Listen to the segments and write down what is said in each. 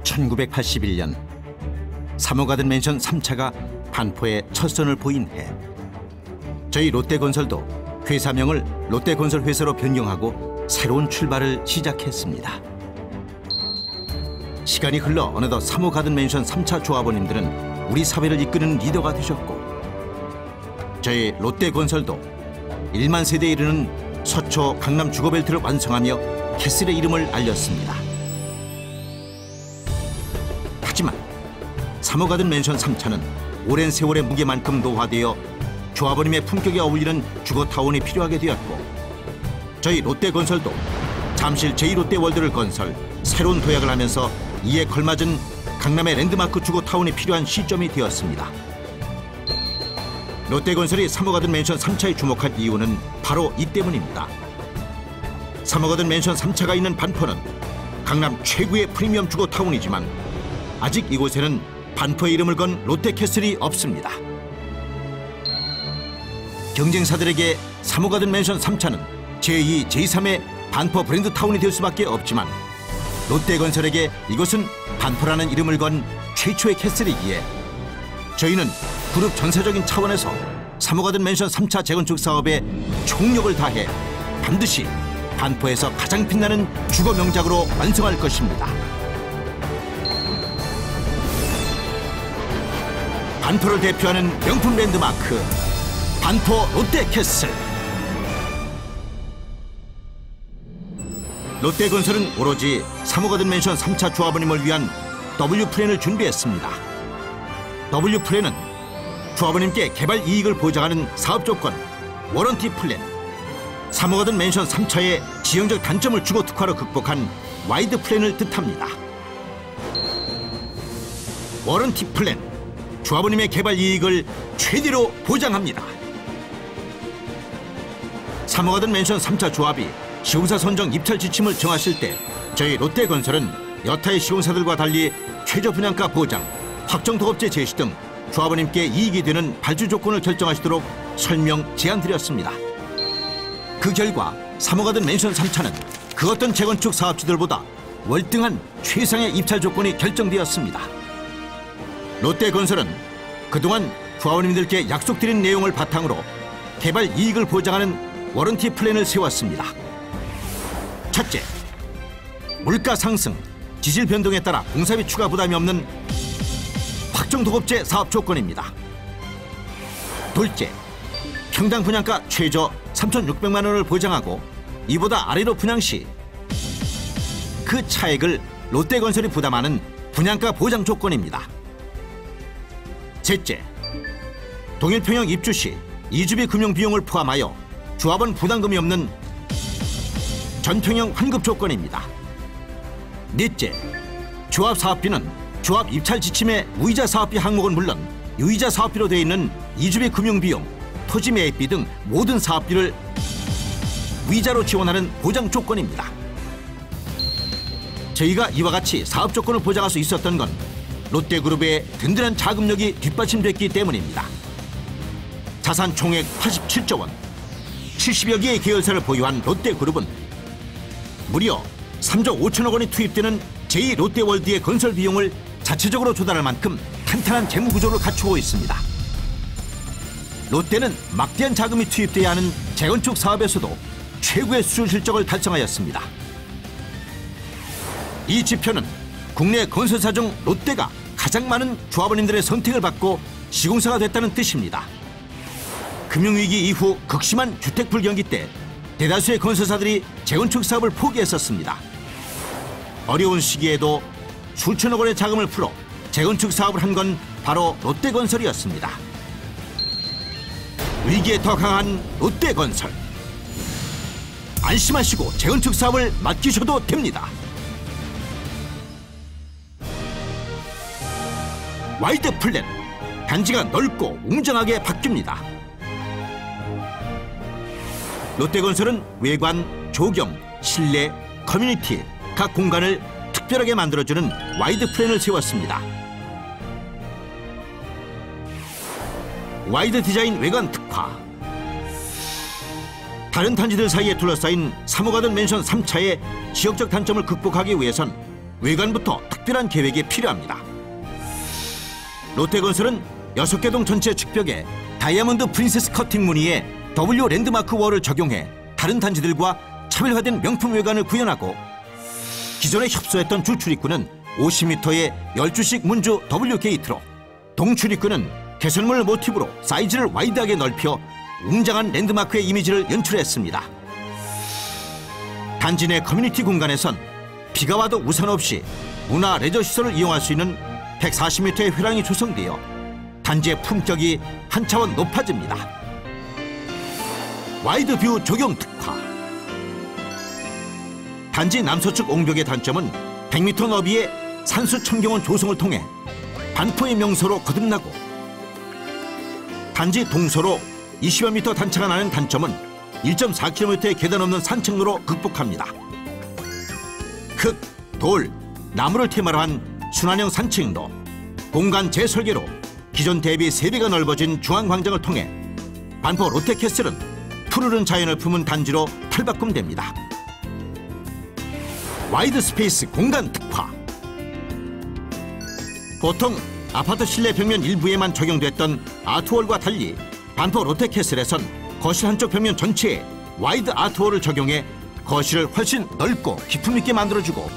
(1981년) 3호 가든 맨션 3차가 반포에 첫 선을 보인 해, 저희 롯데건설도 회사명을 롯데건설회사로 변경하고 새로운 출발을 시작했습니다. 시간이 흘러 어느덧 3호 가든 맨션 3차 조합원님들은 우리 사회를 이끄는 리더가 되셨고, 저희 롯데건설도 1만 세대에 이르는 서초 강남 주거벨트를 완성하며 캐슬의 이름을 알렸습니다. 하지만 3호 가든 맨션 3차는 오랜 세월의 무게만큼 노화되어 조합원님의 품격에 어울리는 주거타운이 필요하게 되었고, 저희 롯데건설도 잠실 제2롯데월드를 건설, 새로운 도약을 하면서 이에 걸맞은 강남의 랜드마크 주거타운이 필요한 시점이 되었습니다. 롯데건설이 3호 가든 맨션 3차에 주목한 이유는 바로 이 때문입니다. 3호 가든 맨션 3차가 있는 반포는 강남 최고의 프리미엄 주거타운이지만 아직 이곳에는 반포의 이름을 건 롯데캐슬이 없습니다. 경쟁사들에게 3호 가든 맨션 3차는 제2, 제3의 반포 브랜드 타운이 될 수밖에 없지만, 롯데건설에게 이곳은 반포라는 이름을 건 최초의 캐슬이기에 저희는 그룹 전체적인 차원에서 3호 가든 맨션 3차 재건축 사업에 총력을 다해 반드시 반포에서 가장 빛나는 주거 명작으로 완성할 것입니다. 반포를 대표하는 명품 랜드마크 반포 롯데캐슬. 롯데건설은 오로지 3호 가든 맨션 3차 조합원님을 위한 W플랜을 준비했습니다. W플랜은 조합원님께 개발 이익을 보장하는 사업 조건, 워런티 플랜, 3호 가든 맨션 3차의 지형적 단점을 주거 특화로 극복한 와이드 플랜을 뜻합니다. 워런티 플랜, 조합원님의 개발 이익을 최대로 보장합니다. 3호 가든 맨션 3차 조합이 시공사 선정 입찰 지침을 정하실 때 저희 롯데건설은 여타의 시공사들과 달리 최저 분양가 보장, 확정 도급제 제시 등 조합원님께 이익이 되는 발주 조건을 결정하시도록 설명 제안드렸습니다. 그 결과 3호 가든 맨션 3차는 그 어떤 재건축 사업주들보다 월등한 최상의 입찰 조건이 결정되었습니다. 롯데건설은 그동안 조합원님들께 약속드린 내용을 바탕으로 개발 이익을 보장하는 워런티 플랜을 세웠습니다. 첫째, 물가 상승, 지질 변동에 따라 공사비 추가 부담이 없는 확정 도급제 사업 조건입니다. 둘째, 평당 분양가 최저 3,600만 원을 보장하고 이보다 아래로 분양 시 그 차액을 롯데건설이 부담하는 분양가 보장 조건입니다. 셋째, 동일평형 입주 시 이주비 금융 비용을 포함하여 조합원 부담금이 없는 전평형 환급 조건입니다. 넷째, 조합 사업비는 조합 입찰 지침의 무이자 사업비 항목은 물론 유이자 사업비로 되어 있는 이주비 금융비용, 토지 매입비 등 모든 사업비를 무이자로 지원하는 보장 조건입니다. 저희가 이와 같이 사업 조건을 보장할 수 있었던 건 롯데그룹의 든든한 자금력이 뒷받침됐기 때문입니다. 자산 총액 87조 원, 70여 개의 계열사를 보유한 롯데그룹은 무려 3조 5천억 원이 투입되는 제2롯데월드의 건설 비용을 자체적으로 조달할 만큼 탄탄한 재무구조를 갖추고 있습니다. 롯데는 막대한 자금이 투입돼야 하는 재건축 사업에서도 최고의 수준 실적을 달성하였습니다. 이 지표는 국내 건설사 중 롯데가 가장 많은 조합원님들의 선택을 받고 시공사가 됐다는 뜻입니다. 금융위기 이후 극심한 주택 불경기 때 대다수의 건설사들이 재건축 사업을 포기했었습니다. 어려운 시기에도 수천억 원의 자금을 풀어 재건축 사업을 한 건 바로 롯데건설이었습니다. 위기에 더 강한 롯데건설. 안심하시고 재건축 사업을 맡기셔도 됩니다. 와이드 플랜, 단지가 넓고 웅장하게 바뀝니다. 롯데건설은 외관, 조경, 실내, 커뮤니티 각 공간을 특별하게 만들어주는 와이드 플랜을 세웠습니다. 와이드 디자인 외관 특화. 다른 단지들 사이에 둘러싸인 3호 가든 맨션 3차의 지역적 단점을 극복하기 위해선 외관부터 특별한 계획이 필요합니다. 롯데건설은 6개 동 전체 측벽에 다이아몬드 프린세스 커팅 무늬의 W 랜드마크 월을 적용해 다른 단지들과 차별화된 명품 외관을 구현하고, 기존에 협소했던 주 출입구는 50m의 12식 문주 W 게이트로, 동 출입구는 개선물 모티브로 사이즈를 와이드하게 넓혀 웅장한 랜드마크의 이미지를 연출했습니다. 단지 내 커뮤니티 공간에선 비가 와도 우산 없이 문화 레저 시설을 이용할 수 있는 140m의 회랑이 조성되어 단지의 품격이 한 차원 높아집니다. 와이드 뷰 조경 특화. 단지 남서측 옹벽의 단점은 100m 너비의 산수 청경원 조성을 통해 반포의 명소로 거듭나고, 단지 동서로 20여 미터 단차가 나는 단점은 1.4km의 계단 없는 산책로로 극복합니다. 흙, 돌, 나무를 테마로 한 순환형 산책로, 공간 재설계로 기존 대비 3배가 넓어진 중앙광장을 통해 반포 롯데캐슬은 푸르른 자연을 품은 단지로 탈바꿈됩니다. 와이드 스페이스 공간 특화. 보통 아파트 실내 벽면 일부에만 적용됐던 아트월과 달리 반포 롯데캐슬에선 거실 한쪽 벽면 전체에 와이드 아트월을 적용해 거실을 훨씬 넓고 기품 있게 만들어주고,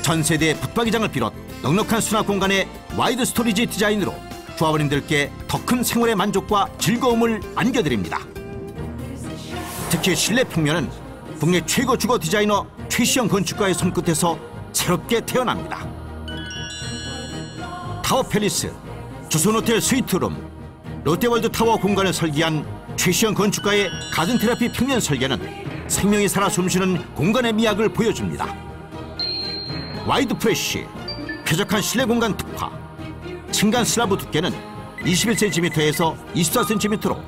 전 세대의 붙박이장을 비롯 넉넉한 수납 공간의 와이드 스토리지 디자인으로 조합원님들께 더 큰 생활의 만족과 즐거움을 안겨드립니다. 특히 실내 평면은 국내 최고 주거 디자이너 최시영 건축가의 손끝에서 새롭게 태어납니다. 타워 팰리스, 조선호텔 스위트룸, 롯데월드 타워 공간을 설계한 최시영 건축가의 가든 테라피 평면 설계는 생명이 살아 숨쉬는 공간의 미학을 보여줍니다. 와이드 프레쉬, 쾌적한 실내 공간 특화. 층간 슬라브 두께는 21cm에서 24cm로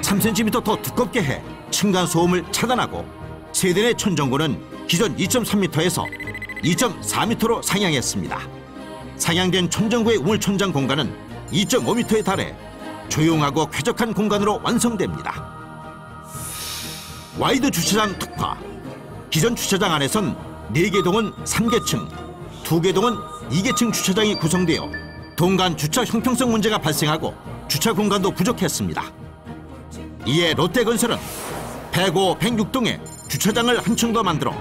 3cm 더 두껍게 해 층간 소음을 차단하고, 세대 내 천정고는 기존 2.3m에서 2.4m로 상향했습니다. 상향된 천정고의 우물 천장 공간은 2.5m에 달해 조용하고 쾌적한 공간으로 완성됩니다. 와이드 주차장 특화. 기존 주차장 안에선 4개 동은 3계층, 2개 동은 2계층 주차장이 구성되어 동간 주차 형평성 문제가 발생하고 주차 공간도 부족했습니다. 이에 롯데건설은 105, 106동에 주차장을 한 층 더 만들어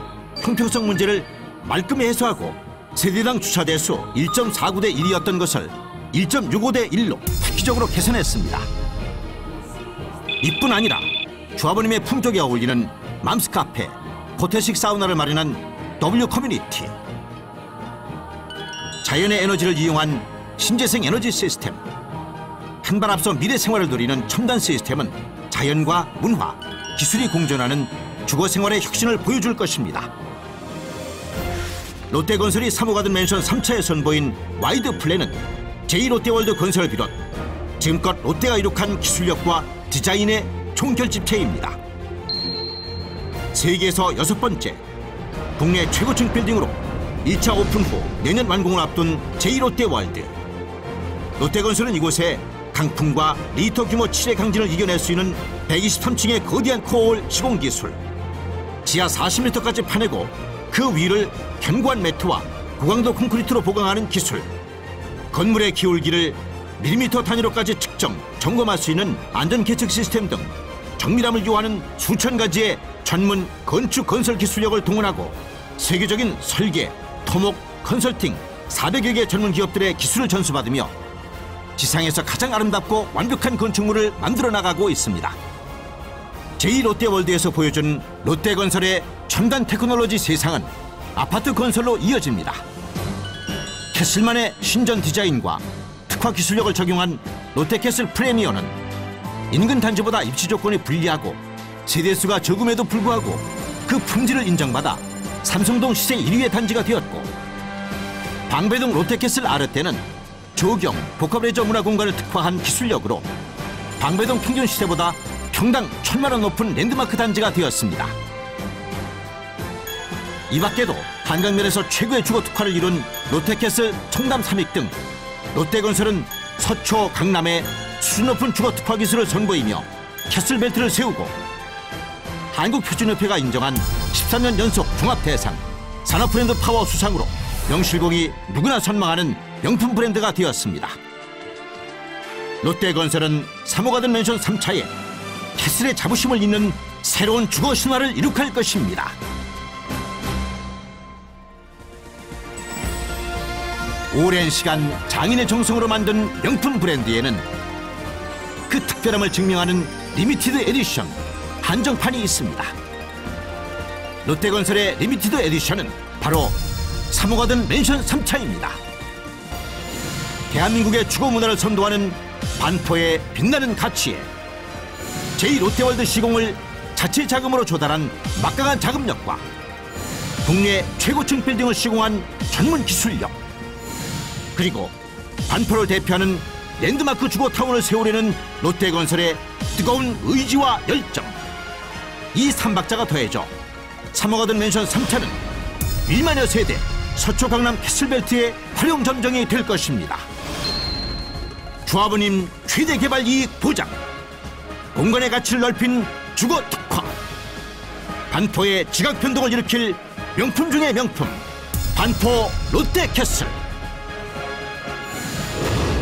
형평성 문제를 말끔히 해소하고, 세대당 주차 대수 1.49대 1이었던 것을 1.65대 1로 획기적으로 개선했습니다. 이뿐 아니라 조합원님의 품격에 어울리는 맘스 카페, 호텔식 사우나를 마련한 W 커뮤니티, 자연의 에너지를 이용한 신재생 에너지 시스템, 한 발 앞서 미래 생활을 누리는 첨단 시스템은 자연과 문화, 기술이 공존하는 주거 생활의 혁신을 보여줄 것입니다. 롯데건설이 사모가든 맨션 3차에 선보인 와이드 플랜은 제2롯데월드 건설을 비롯 지금껏 롯데가 이룩한 기술력과 디자인의 총결집체입니다. 세계에서 6번째, 국내 최고층 빌딩으로 1차 오픈 후 내년 완공을 앞둔 제2롯데월드. 롯데건설은 이곳에 강풍과 리터 규모 7의 강진을 이겨낼 수 있는 123층의 거대한 코어홀 시공기술, 지하 40m까지 파내고 그 위를 견고한 매트와 고강도 콘크리트로 보강하는 기술, 건물의 기울기를 밀리미터 단위로까지 측정, 점검할 수 있는 안전 계측 시스템 등 정밀함을 요하는 수천 가지의 전문 건축 건설 기술력을 동원하고 세계적인 설계, 토목, 컨설팅 400여 개 전문 기업들의 기술을 전수받으며 지상에서 가장 아름답고 완벽한 건축물을 만들어 나가고 있습니다. 제2롯데월드에서 보여준 롯데건설의 첨단 테크놀로지 세상은 아파트 건설로 이어집니다. 캐슬만의 신전 디자인과 특화 기술력을 적용한 롯데캐슬 프리미어는 인근 단지보다 입지 조건이 불리하고 세대수가 적음에도 불구하고 그 품질을 인정받아 삼성동 시세 1위의 단지가 되었고, 방배동 롯데캐슬 아르테는 조경, 복합레저 문화공간을 특화한 기술력으로 방배동 평균 시세보다 평당 1,000만 원 높은 랜드마크 단지가 되었습니다. 이 밖에도 한강면에서 최고의 주거 특화를 이룬 롯데캐슬 청담 3익 등 롯데건설은 서초, 강남에 수준 높은 주거 특화 기술을 선보이며 캐슬벨트를 세우고, 한국표준협회가 인정한 13년 연속 종합대상, 산업 브랜드 파워 수상으로 명실공히 누구나 선망하는 명품 브랜드가 되었습니다. 롯데건설은 3호 가든 맨션 3차에 캐슬의 자부심을 잇는 새로운 주거 신화를 이룩할 것입니다. 오랜 시간 장인의 정성으로 만든 명품 브랜드에는 그 특별함을 증명하는 리미티드 에디션 한정판이 있습니다. 롯데건설의 리미티드 에디션은 바로 3호 가든 맨션 3차입니다. 대한민국의 주거 문화를 선도하는 반포의 빛나는 가치에 제2롯데월드 시공을 자체 자금으로 조달한 막강한 자금력과 국내 최고층 빌딩을 시공한 전문 기술력, 그리고 반포를 대표하는 랜드마크 주거타운을 세우려는 롯데건설의 뜨거운 의지와 열정, 이 삼박자가 더해져 3호 가든 맨션 3차는 1만여 세대 서초 강남 캐슬벨트의 활용 점정이 될 것입니다. 조합원님 최대 개발 이익 보장, 공간의 가치를 넓힌 주거 특화, 반포의 지각 변동을 일으킬 명품 중의 명품, 반포 롯데캐슬.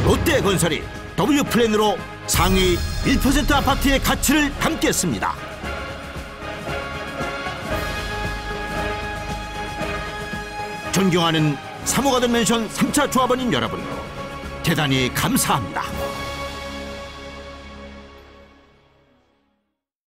롯데건설이 W플랜으로 상위 1% 아파트의 가치를 담겠습니다. 존경하는 3호 가든 맨션 3차 조합원님 여러분, 대단히 감사합니다.